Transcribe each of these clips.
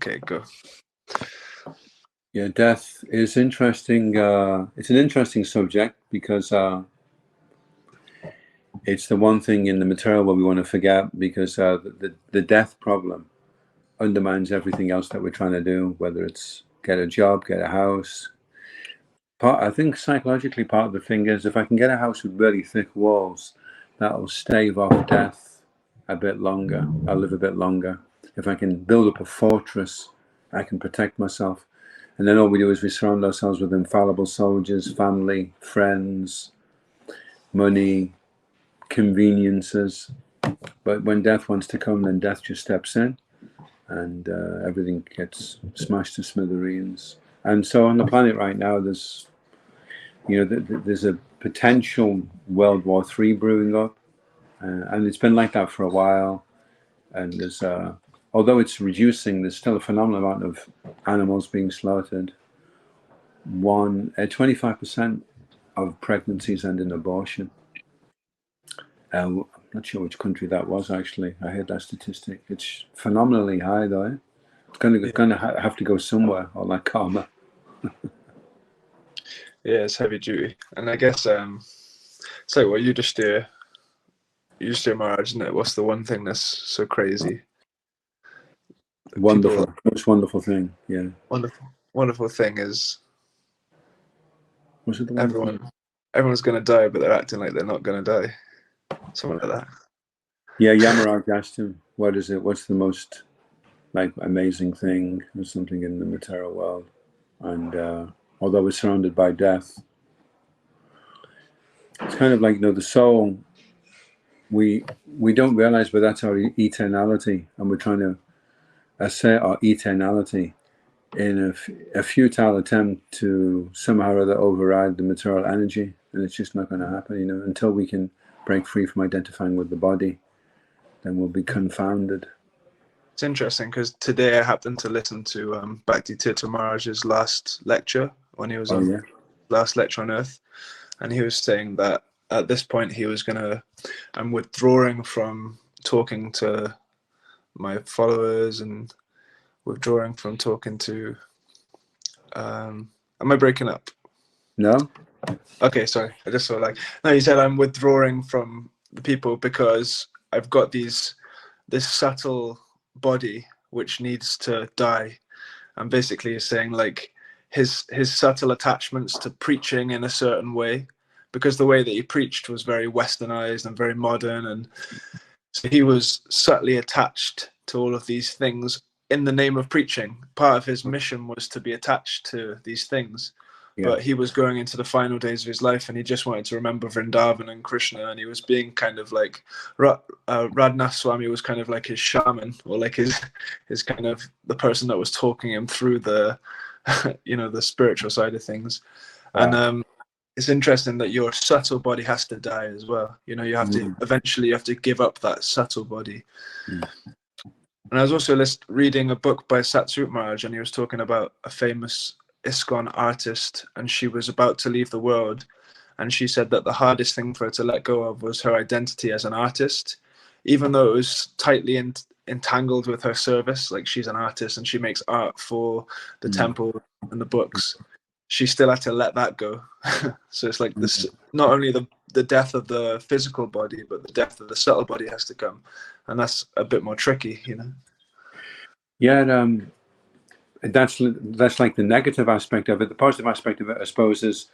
Okay, go. Yeah, death is interesting. It's an interesting subject because it's the one thing in the material world we want to forget, because the death problem undermines everything else that we're trying to do, whether it's get a job, get a house. I think psychologically part of the thing is, if I can get a house with really thick walls, that'll stave off death a bit longer. I'll live a bit longer. If I can build up a fortress, I can protect myself. And then all we do is we surround ourselves with infallible soldiers, family, friends, money, conveniences. But when death wants to come, then death just steps in, and everything gets smashed to smithereens. And so on the planet right now, there's a potential World War III brewing up, and it's been like that for a while. And there's although it's reducing, there's still a phenomenal amount of animals being slaughtered. 25% of pregnancies end in abortion. I'm not sure which country that was, actually. I heard that statistic. It's phenomenally high, though. Eh? It's going to have to go somewhere, all that karma. Yeah, it's heavy duty. And I guess it's like what you just do. You just do Maharaj, isn't it? What's the one thing that's so crazy? Wonderful. Most wonderful thing, yeah. Wonderful thing is Was it the everyone's going to die, but they're acting like they're not going to die. Something like that. Yeah, Yamaraj asked him, what is it? What's the most amazing thing or something in the material world? And although we're surrounded by death, it's kind of like, the soul, we don't realize, but that's our eternality, and we're trying to assert our eternality in a futile attempt to somehow or other override the material energy, and it's just not going to happen, until we can break free from identifying with the body. Then we'll be confounded. It's interesting because today I happened to listen to Bhakti Tirtha Maharaj's last lecture when he was last lecture on Earth, and he was saying that at this point he was I'm withdrawing from talking to my followers and withdrawing from talking to am I breaking up? No. Okay, sorry. I just saw no, he said I'm withdrawing from the people because I've got this subtle body which needs to die. And basically he's saying his subtle attachments to preaching in a certain way, because the way that he preached was very westernized and very modern, and so he was subtly attached to all of these things in the name of preaching. Part of his mission was to be attached to these things. Yeah. But he was going into the final days of his life, and he just wanted to remember Vrindavan and Krishna, and he was being kind of like Radhanath Swami was kind of like his shaman, or like his kind of the person that was talking him through the the spiritual side of things. Wow. And it's interesting that your subtle body has to die as well. You have to eventually give up that subtle body. And I was also reading a book by Satsut Maharaj, and he was talking about a famous ISKCON artist, and she was about to leave the world, and she said that the hardest thing for her to let go of was her identity as an artist, even though it was tightly entangled with her service. Like, she's an artist and she makes art for the temple and the books. She still had to let that go. So it's like this, not only the death of the physical body, but the death of the subtle body has to come, and that's a bit more tricky, Yeah. That's like the negative aspect of it. The positive aspect of it, I suppose, is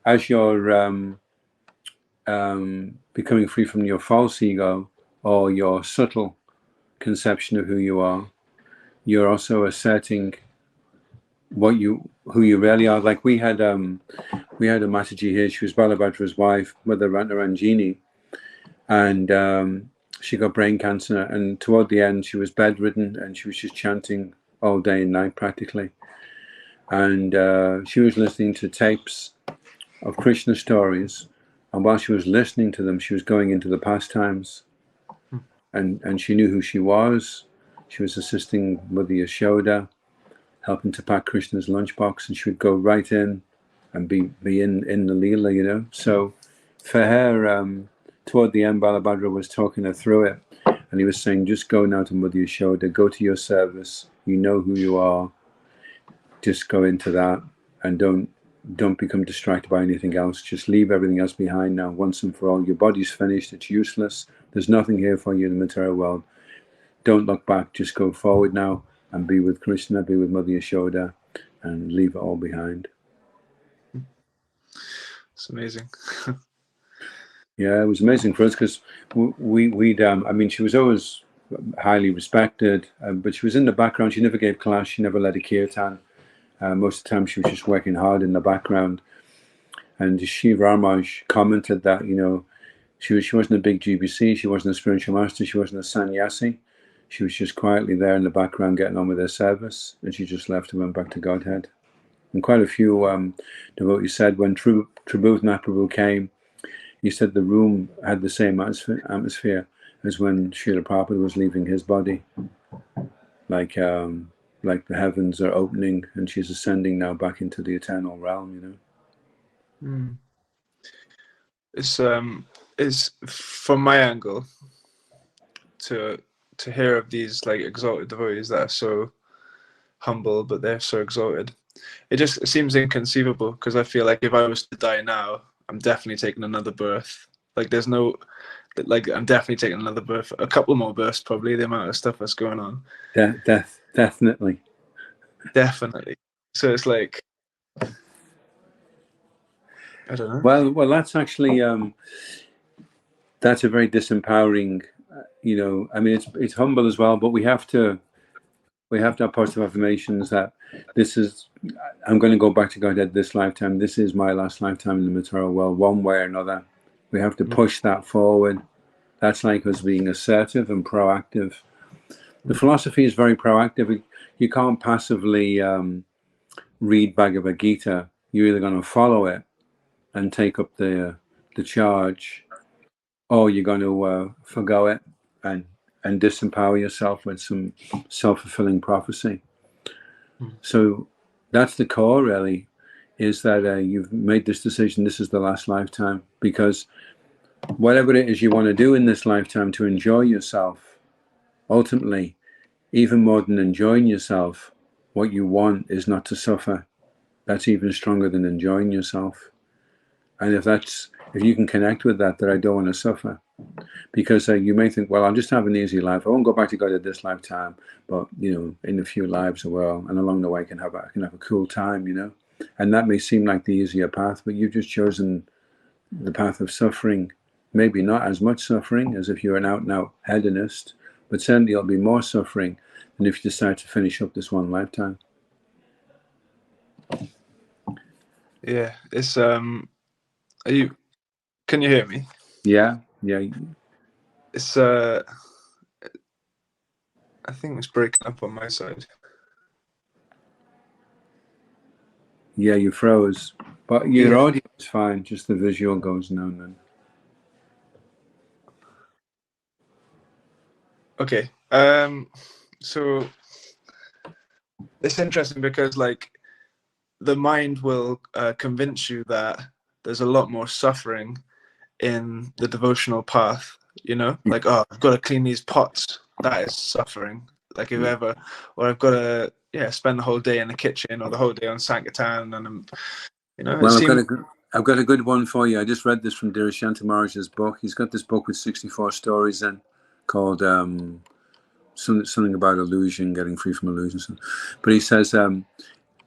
as you're becoming free from your false ego or your subtle conception of who you are, you're also asserting who you really are. Like we had a Mataji here. She was Balabhadra's wife, Mother Ratnaranjini, and she got brain cancer. And toward the end, she was bedridden, and she was just chanting all day and night practically. And she was listening to tapes of Krishna stories, and while she was listening to them, she was going into the pastimes, and she knew who she was. She was assisting Mother Yashoda, helping to pack Krishna's lunchbox, and she would go right in and be in the Leela, So for her, toward the end, Balabhadra was talking her through it, and he was saying, just go now to Mother Yashoda, go to your service, You know who you are. Just go into that, and don't become distracted by anything else. Just leave everything else behind now, once and for all. Your body's finished. It's useless. There's nothing here for you in the material world. Don't look back. Just go forward now and be with Krishna, be with Mother Yashoda, and leave it all behind. It's amazing. Yeah, it was amazing for us because I mean, she was always highly respected, but she was in the background. She never gave class. She never led a kirtan. Most of the time, she was just working hard in the background. And Shiv Ramaj commented that, you know, she wasn't a big GBC. She wasn't a spiritual master. She wasn't a sannyasi. She was just quietly there in the background getting on with her service. And she just left and went back to Godhead. And quite a few devotees said when Tribhuvan Prabhu came, he said the room had the same atmosphere as when Srila Prabhupada was leaving his body. Like the heavens are opening and she's ascending now back into the eternal realm, you know. It's from my angle to hear of these like exalted devotees that are so humble, but they're so exalted. It seems inconceivable, because I feel like if I was to die now, I'm definitely taking another birth. Like there's no, like I'm definitely taking another birth, a couple more births probably, the amount of stuff that's going on. Definitely. So it's like, I don't know. Well, that's actually that's a very disempowering. You know, I mean, it's humble as well, but we have to have positive affirmations that this is. I'm going to go back to Godhead this lifetime. This is my last lifetime in the material world, one way or another. We have to push that forward. That's like us being assertive and proactive. The philosophy is very proactive. You can't passively read Bhagavad Gita. You're either going to follow it and take up the charge, or you're going to forgo it and disempower yourself with some self-fulfilling prophecy. So that's the core, really, is that you've made this decision. This is the last lifetime, because whatever it is you want to do in this lifetime to enjoy yourself, ultimately, even more than enjoying yourself, what you want is not to suffer. That's even stronger than enjoying yourself. And if you can connect with that I don't want to suffer, because you may think, well, I'll just have an easy life. I won't go back to God at this lifetime, but you know, in a few lives, and along the way, I can have a cool time, you know. And that may seem like the easier path, but you've just chosen the path of suffering. Maybe not as much suffering as if you're an out-and-out hedonist, but certainly it'll be more suffering than if you decide to finish up this one lifetime. Yeah, it's can you hear me? Yeah. It's I think it's breaking up on my side. Yeah, you froze, but your audio is fine. Just the visual goes now and then. Okay. So it's interesting because like the mind will convince you that there's a lot more suffering in the devotional path, you know, like, oh, I've got to clean these pots. That is suffering. Like or I've got to spend the whole day in the kitchen or the whole day on Sankirtan, and you know. Well, I've got a good one for you. I just read this from Dhirashanta Maharaj's book. He's got this book with 64 stories in, called something about illusion, getting free from illusions. But he says,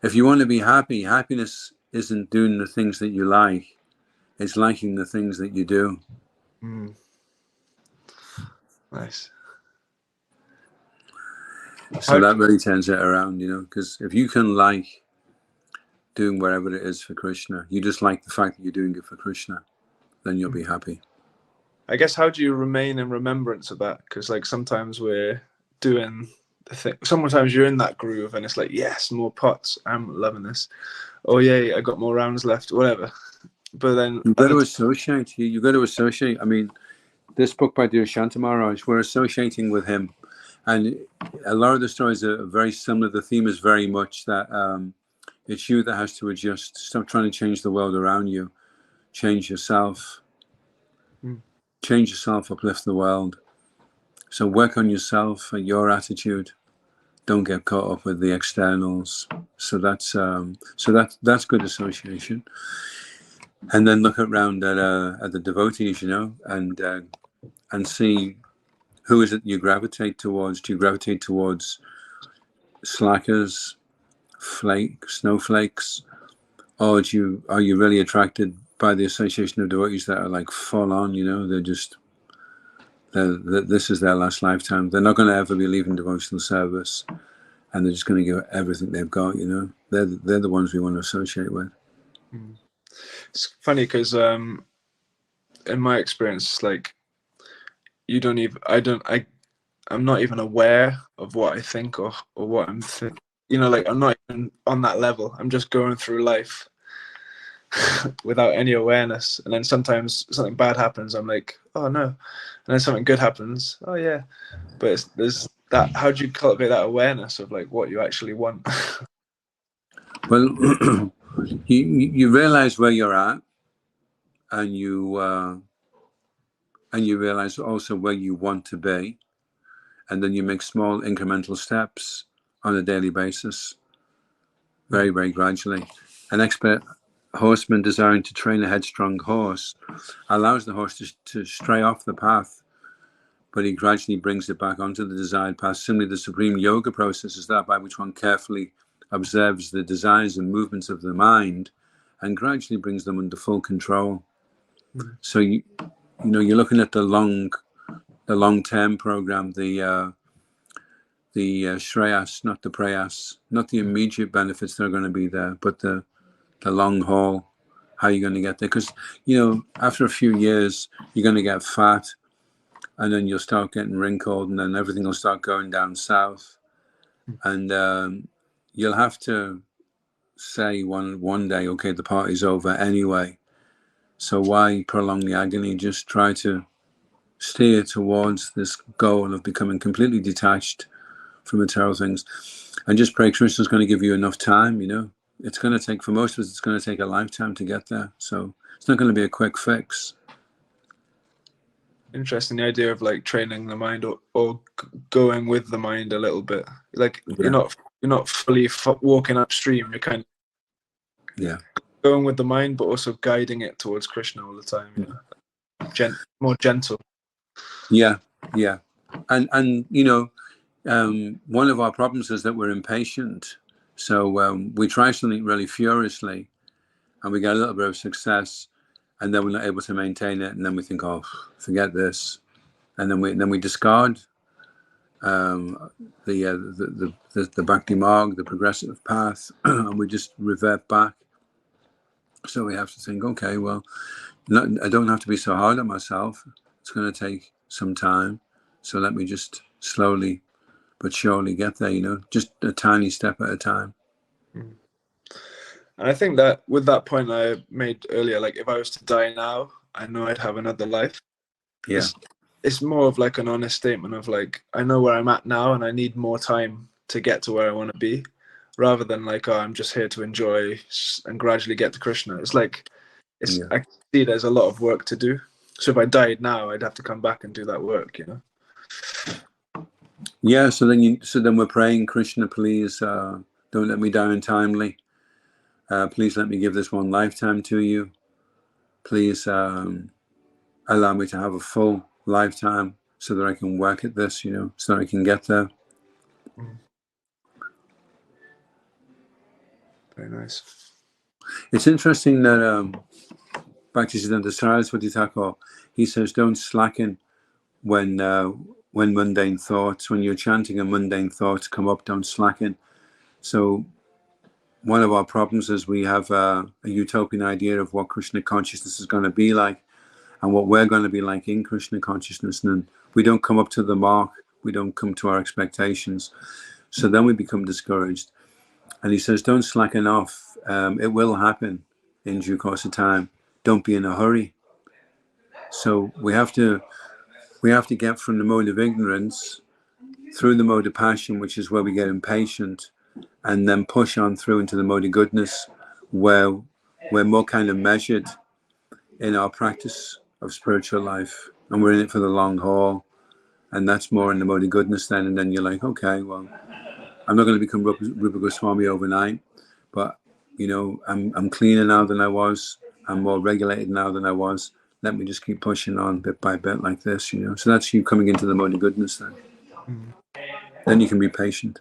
if you want to be happy, happiness isn't doing the things that you like. It's liking the things that you do. Nice. So that really turns it around, you know, because if you can like doing whatever it is for Krishna, you just like the fact that you're doing it for Krishna, then you'll be happy. I guess, how do you remain in remembrance of that? Because like sometimes we're doing the thing, sometimes you're in that groove and it's like, yes, more pots, I'm loving this. Oh yeah, I got more rounds left, whatever. But then you've got to associate. You've got to associate. I mean, this book by Dhirashanta Maharaj, we're associating with him, and a lot of the stories are very similar. The theme is very much that it's you that has to adjust. Stop trying to change the world around you. Change yourself. Change yourself. Uplift the world. So work on yourself and your attitude. don't get caught up with the externals. So that's good association. And then look around at the devotees, and see who is it you gravitate towards. Do you gravitate towards slackers, snowflakes, or are you really attracted by the association of devotees that are like full on? This is their last lifetime. They're not going to ever be leaving devotional service, and they're just going to give everything they've got. They're the ones we want to associate with. It's funny because in my experience, like I'm not even aware of what I think or what I'm thinking. Like I'm not even on that level. I'm just going through life without any awareness. And then sometimes something bad happens. I'm like, oh no. And then something good happens. Oh yeah. But there's that. How do you cultivate that awareness of like what you actually want? Well, you realize where you're at, and you realize also where you want to be, and then you make small incremental steps on a daily basis, very, very gradually. An expert horseman desiring to train a headstrong horse allows the horse to stray off the path, but he gradually brings it back onto the desired path. Similarly, the supreme yoga process is that by which one carefully observes the desires and movements of the mind and gradually brings them under full control. So you're looking at the long-term program, the shreyas, not the prayas, not the immediate benefits that are going to be there, but the long haul, how you're going to get there. Because after a few years you're going to get fat, and then you'll start getting wrinkled, and then everything will start going down south, and you'll have to say one day, okay, the party's over anyway, so why prolong the agony? Just try to steer towards this goal of becoming completely detached from material things, and just pray Krishna's going to give you enough time. It's going to take, for most of us, it's going to take a lifetime to get there, so it's not going to be a quick fix. Interesting, the idea of like training the mind or going with the mind a little bit. Like you're not fully walking upstream. You're kind of going with the mind, but also guiding it towards Krishna all the time. More gentle. Yeah. And one of our problems is that we're impatient. So we try something really furiously, and we get a little bit of success, and then we're not able to maintain it, and then we think, oh, forget this, and then we discard the bhakti marg, the progressive path, and we just revert back. So we have to think, okay, well, I don't have to be so hard on myself. It's going to take some time, so let me just slowly but surely get there. Just a tiny step at a time. And I think that with that point I made earlier, like if I was to die now, I know I'd have another life. Yeah. It's more of like an honest statement of like, I know where I'm at now and I need more time to get to where I want to be, rather than like, oh, I'm just here to enjoy and gradually get to Krishna. It's like, I see there's a lot of work to do. So if I died now, I'd have to come back and do that work, Yeah, so then we're praying, Krishna, please don't let me die untimely. Please let me give this one lifetime to you. Please allow me to have a full lifetime so that I can work at this, so that I can get there. Very nice. It's interesting that Bhaktisiddhanta Saraswati Thakur, he says, don't slacken when mundane thoughts, when you're chanting and mundane thoughts come up, don't slacken. So one of our problems is we have a utopian idea of what Krishna consciousness is going to be like and what we're going to be like in Krishna consciousness. And we don't come up to the mark. We don't come to our expectations. So then we become discouraged. And he says, don't slacken off. It will happen in due course of time. Don't be in a hurry. So we have to get from the mode of ignorance through the mode of passion, which is where we get impatient, and then push on through into the mode of goodness, where we're more kind of measured in our practice of spiritual life, and we're in it for the long haul, and that's more in the mode of goodness then. And then you're like, okay, well, I'm not going to become Rupa Goswami overnight, but I'm cleaner now than I was. I'm more regulated now than I was. Let me just keep pushing on bit by bit like this, So that's you coming into the mode of goodness then. Then you can be patient.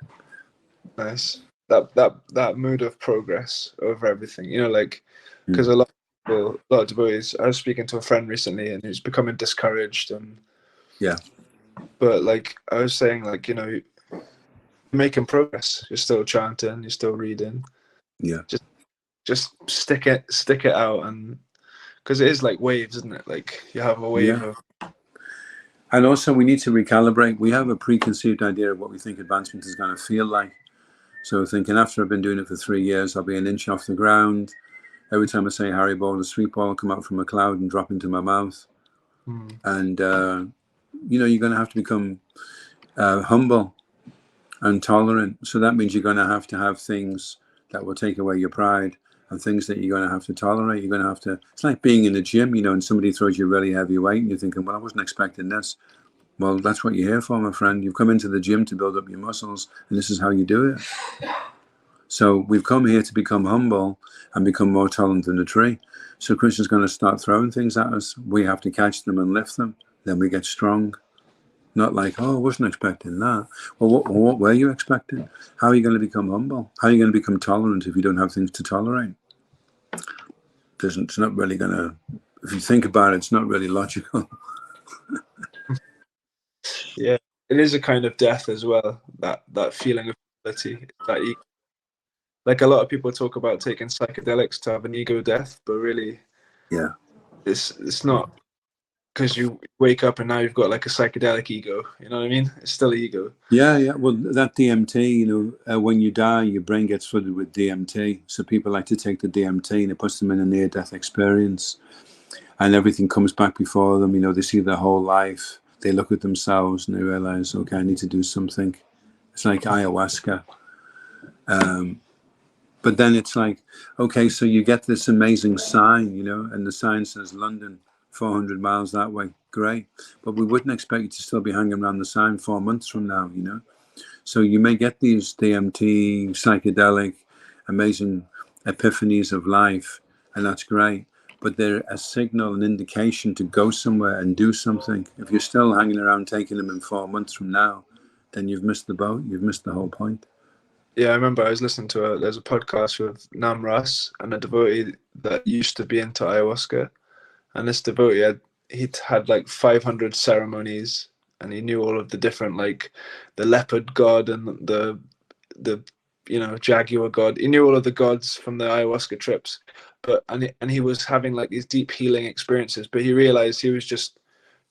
Nice. That mood of progress over everything, because a lot of devotees. I was speaking to a friend recently, and he's becoming discouraged, and but I was saying, you're making progress. You're still chanting. You're still reading. Yeah. Just stick it out, and because it is like waves, isn't it? You have a wave of. And also, we need to recalibrate. We have a preconceived idea of what we think advancement is going to feel like. So thinking after I've been doing it for 3 years, I'll be an inch off the ground. Every time I say Harry Ball, a sweet ball will come out from a cloud and drop into my mouth. And, you're going to have to become humble and tolerant. So that means you're going to have things that will take away your pride, and things that you're going to have to tolerate. You're going to have to, it's like being in the gym, and somebody throws you a really heavy weight and you're thinking, well, I wasn't expecting this. Well, that's what you're here for, my friend. You've come into the gym to build up your muscles, and this is how you do it. So we've come here to become humble and become more tolerant than a tree. So Krishna's going to start throwing things at us. We have to catch them and lift them. Then we get strong. Not like, oh, I wasn't expecting that. Well, what were you expecting? How are you going to become humble? How are you going to become tolerant if you don't have things to tolerate? It's not really going to, if you think about it, it's not really logical. Yeah, it is a kind of death as well, that feeling of ability, that ego. A lot of people talk about taking psychedelics to have an ego death, but really, it's not, because you wake up and now you've got a psychedelic ego. You know what I mean? It's still ego. Yeah. Well, that DMT, when you die, your brain gets flooded with DMT. So people like to take the DMT and it puts them in a near-death experience, and everything comes back before them. They see their whole life. They look at themselves and they realize, okay, I need to do something. It's like ayahuasca. But then it's like, okay, so you get this amazing sign, and the sign says London, 400 miles that way. Great. But we wouldn't expect you to still be hanging around the sign 4 months from now, So you may get these DMT, psychedelic, amazing epiphanies of life, and that's great. But they're a signal, an indication to go somewhere and do something. If you're still hanging around taking them in 4 months from now, then you've missed the boat. You've missed the whole point. Yeah, I remember I was listening to there's a podcast with Nam Ras, and a devotee that used to be into ayahuasca. And this devotee he'd had 500 ceremonies, and he knew all of the different, the leopard god and the jaguar god. He knew all of the gods from the ayahuasca trips, and he was having these deep healing experiences. But he realized he was just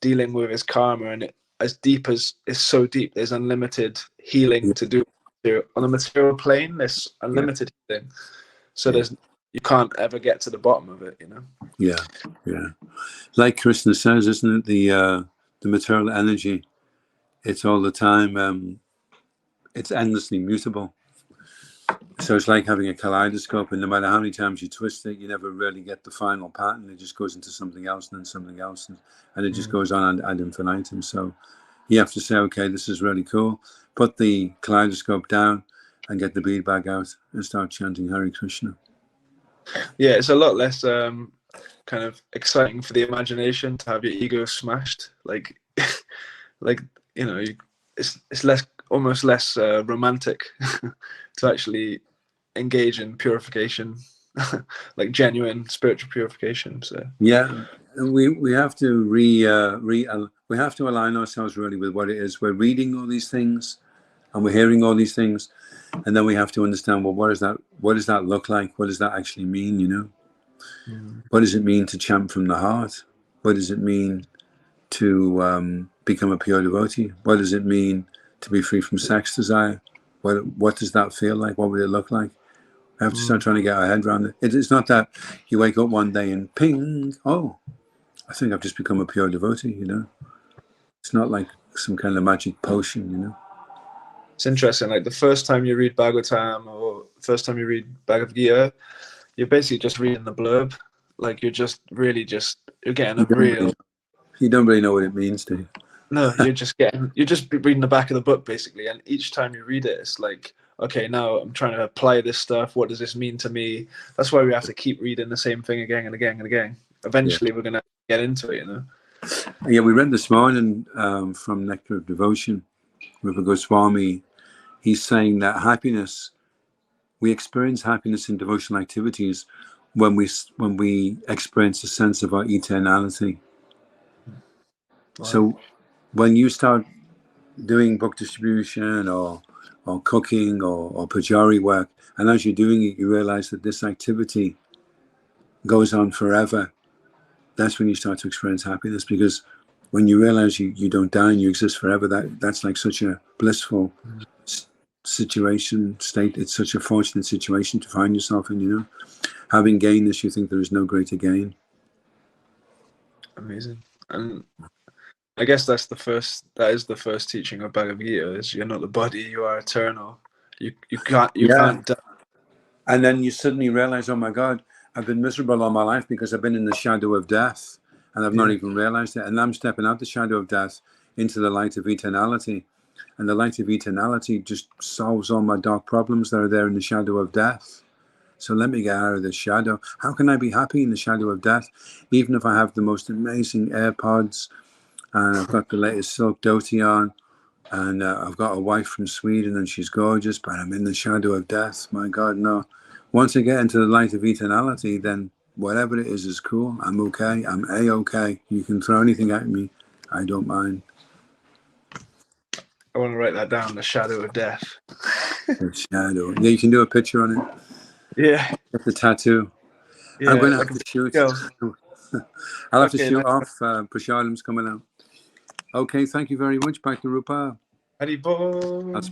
dealing with his karma, and it's so deep. There's unlimited healing to do on the material plane. There's unlimited healing, so you can't ever get to the bottom of it. Yeah. Like Krishna says, isn't it? The material energy, it's all the time. It's endlessly mutable. So it's like having a kaleidoscope, and no matter how many times you twist it, you never really get the final pattern. It just goes into something else and then something else, and it just goes on ad infinitum. So you have to say, okay, this is really cool. Put the kaleidoscope down and get the bead bag out and start chanting Hare Krishna. Yeah, it's a lot less kind of exciting for the imagination to have your ego smashed. It's almost less romantic to actually engage in purification, genuine spiritual purification. So yeah, we have to we have to align ourselves really with what it is. We're reading all these things and we're hearing all these things, and then we have to understand, well, what does that look like? What does that actually mean? What does it mean to chant from the heart? What does it mean to become a pure devotee? What does it mean to be free from sex desire? What does that feel like? What would it look like? We have to start trying to get our head around it. It's not that you wake up one day and ping, oh, I think I've just become a pure devotee, It's not like some kind of magic potion, It's interesting. The first time you read Bhagavatam or first time you read Bhagavad Gita, you're basically just reading the blurb. You're getting a real. You don't really know what it means, do you? No, you're just reading the back of the book basically, and each time you read it, it's okay, now I'm trying to apply this stuff. What does this mean to me? That's why we have to keep reading the same thing again and again and again. Eventually, we're going to get into it, you know. Yeah, we read this morning from Nectar of Devotion, Rupa Goswami. He's saying that happiness, we experience happiness in devotional activities when we experience a sense of our eternality. Wow. So when you start doing book distribution or cooking or pujari work, and as you're doing it, you realize that this activity goes on forever. That's when you start to experience happiness, because when you realize you don't die and you exist forever, that's like such a blissful state. It's such a fortunate situation to find yourself in, you know. Having gained this, you think there is no greater gain. Amazing. And I guess that is the first teaching of Bhagavad Gita, is you're not the body, you are eternal. You can't die. And then you suddenly realize, oh my God, I've been miserable all my life because I've been in the shadow of death and I've not even realized it. And I'm stepping out the shadow of death into the light of eternality. And the light of eternality just solves all my dark problems that are there in the shadow of death. So let me get out of this shadow. How can I be happy in the shadow of death? Even if I have the most amazing AirPods and I've got the latest silk dhoti on and I've got a wife from Sweden and she's gorgeous, but I'm in the shadow of death. My God, no. Once I get into the light of eternality, then whatever it is cool. I'm okay. I'm A-okay. You can throw anything at me. I don't mind. I want to write that down, the shadow of death. The shadow. Yeah, you can do a picture on it. Yeah. Get the tattoo. Yeah, I'm going to have to shoot. I'll have to shoot off. Prashadam's coming out. Okay, thank you very much, Bhakta-rupa. Haribol. I'll speak